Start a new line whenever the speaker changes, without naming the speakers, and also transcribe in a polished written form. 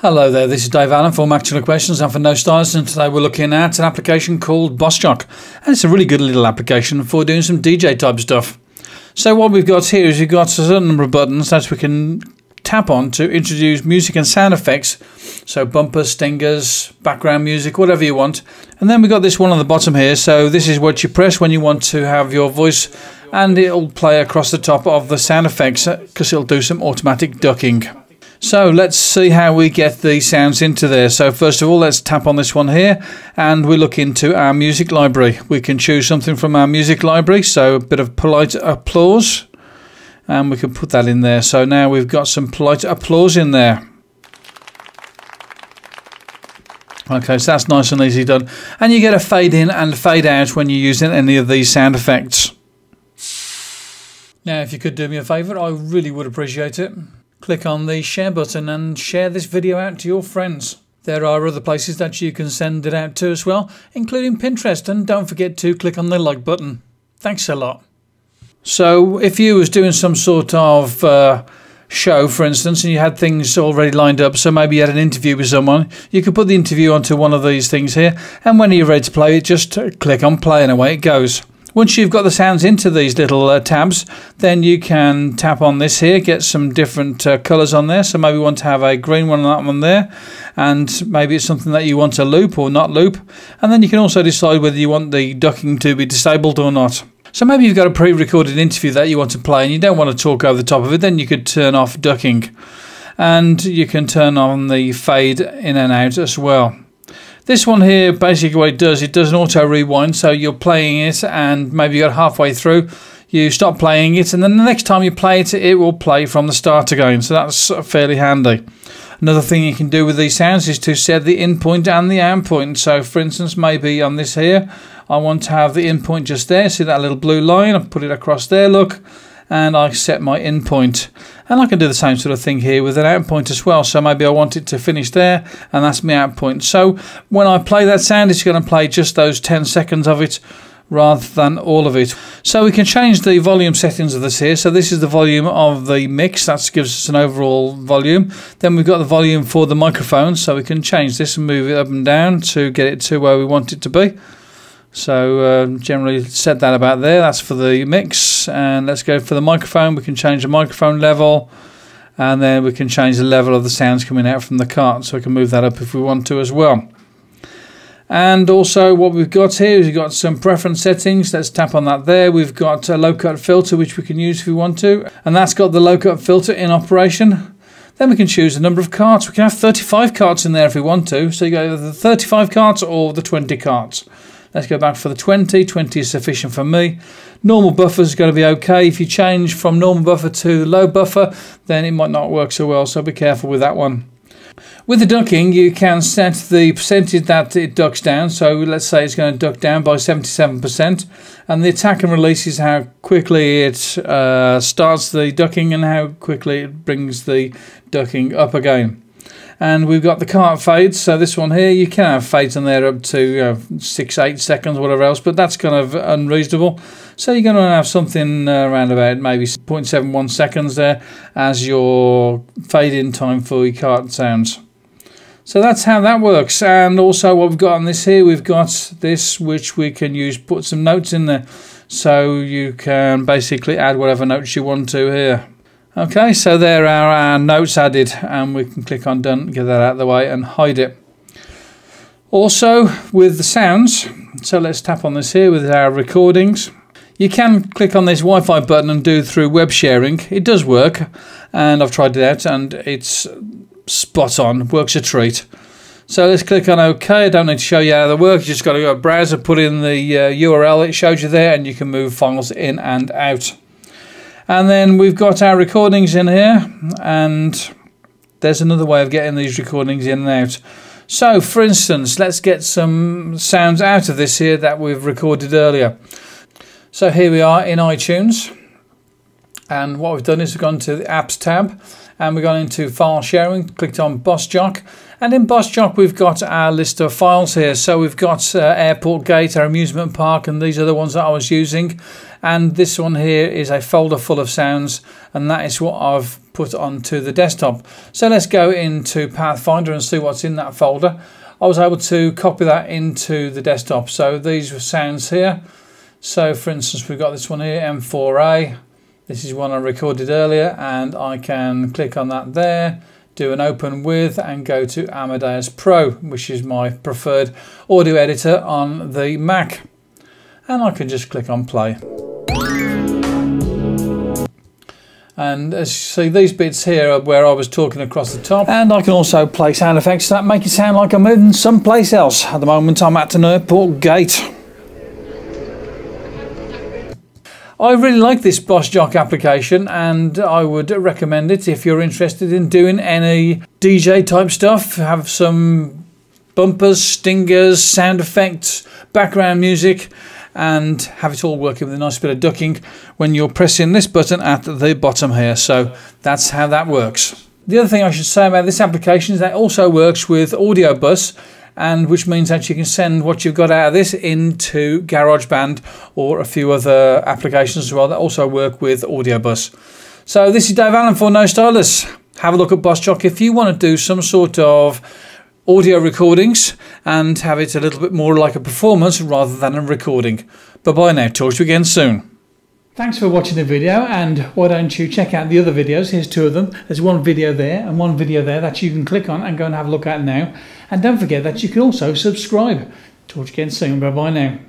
Hello there, this is Dave Allen for Mac Questions and for No Stylists, and today we're looking at an application called Bossjock, and it's a really good little application for doing some DJ type stuff. So what we've got here is we've got a certain number of buttons that we can tap on to introduce music and sound effects, so bumpers, stingers, background music, whatever you want. And then we've got this one on the bottom here, so this is what you press when you want to have your voice, and it'll play across the top of the sound effects because it'll do some automatic ducking. So let's see how we get the sounds into there. So first of all, let's tap on this one here and we look into our music library. We can choose something from our music library, so a bit of polite applause, and we can put that in there. So now we've got some polite applause in there. Okay, so that's nice and easy done. And you get a fade in and fade out when you're using any of these sound effects. Now if you could do me a favour, I really would appreciate it. Click on the share button and share this video out to your friends. There are other places that you can send it out to as well, including Pinterest, and don't forget to click on the like button. Thanks a lot. So if you was doing some sort of show, for instance, and you had things already lined up, so maybe you had an interview with someone, you could put the interview onto one of these things here, and when you're ready to play it, just click on play and away it goes. Once you've got the sounds into these little tabs, then you can tap on this here, get some different colours on there. So maybe you want to have a green one on that one there, and maybe it's something that you want to loop or not loop. And then you can also decide whether you want the ducking to be disabled or not. So maybe you've got a pre-recorded interview that you want to play and you don't want to talk over the top of it, then you could turn off ducking. And you can turn on the fade in and out as well. This one here, basically what it does an auto rewind, so you're playing it and maybe you got halfway through, you stop playing it, and then the next time you play it, it will play from the start again, so that's fairly handy. Another thing you can do with these sounds is to set the in point and the out point. So for instance, maybe on this here, I want to have the in point just there, see that little blue line, I've put it across there, look, and I set my in point. And I can do the same sort of thing here with an out point as well. So maybe I want it to finish there, and that's my out point. So when I play that sound, it's going to play just those 10 seconds of it rather than all of it. So we can change the volume settings of this here. So this is the volume of the mix. That gives us an overall volume. Then we've got the volume for the microphone. So we can change this and move it up and down to get it to where we want it to be. So generally set that about there. That's for the mix, and let's go for the microphone. We can change the microphone level, and then we can change the level of the sounds coming out from the cart, so we can move that up if we want to as well. And also what we've got here is we've got some preference settings. Let's tap on that there. We've got a low cut filter which we can use if we want to, and that's got the low cut filter in operation. Then we can choose the number of carts. We can have 35 carts in there if we want to, so you go the 35 carts or the 20 carts. Let's go back for the 20. 20 is sufficient for me. Normal buffer is going to be okay. If you change from normal buffer to low buffer, then it might not work so well, so be careful with that one. With the ducking, you can set the percentage that it ducks down. So let's say it's going to duck down by 77%. And the attack and release is how quickly it starts the ducking and how quickly it brings the ducking up again. And we've got the cart fades, so this one here, you can have fades on there up to 6-8 seconds, whatever else, but that's kind of unreasonable. So you're going to have something around about maybe 0.71 seconds there as your fade in time for your cart sounds. So that's how that works. And also what we've got on this here, we've got this which we can use, put some notes in there. So you can basically add whatever notes you want to here. Okay, so there are our notes added, and we can click on done, get that out of the way and hide it. Also with the sounds, so let's tap on this here with our recordings. You can click on this Wi-Fi button and do through web sharing. It does work, and I've tried it out and it's spot on, works a treat. So let's click on OK. I don't need to show you how that works, you just got to go to browser, put in the URL it shows you there, and you can move files in and out. And then we've got our recordings in here, and there's another way of getting these recordings in and out. So for instance, let's get some sounds out of this here that we've recorded earlier. So here we are in iTunes, and what we've done is we've gone to the apps tab and we've gone into file sharing, clicked on Bossjock, and in Bossjock we've got our list of files here. So we've got Airport Gate, our amusement park, and these are the ones that I was using. and this one here is a folder full of sounds, and that is what I've put onto the desktop. So let's go into Pathfinder and see what's in that folder. I was able to copy that into the desktop. So these were sounds here. So for instance, we've got this one here, M4A. This is one I recorded earlier, and I can click on that there, do an open with, and go to Amadeus Pro, which is my preferred audio editor on the Mac. And I can just click on play. And as you see, these bits here are where I was talking across the top, and I can also play sound effects that make it sound like I'm in someplace else. At the moment I'm at an airport gate. I really like this Bossjock application, and I would recommend it if you're interested in doing any DJ type stuff. Have some bumpers, stingers, sound effects, background music, and have it all working with a nice bit of ducking when you're pressing this button at the bottom here. So that's how that works. The other thing I should say about this application is that it also works with Audio Bus, and which means that you can send what you've got out of this into Garageband or a few other applications as well that also work with Audio Bus. So this is Dave Allen for No Stylus. Have a look at Bossjock if you want to do some sort of audio recordings and have it a little bit more like a performance rather than a recording. Bye bye now, talk to you again soon. Thanks for watching the video, and why don't you check out the other videos. Here's two of them. There's one video there and one video there that you can click on and go and have a look at now. And don't forget that you can also subscribe. Talk to you again soon. Bye bye now.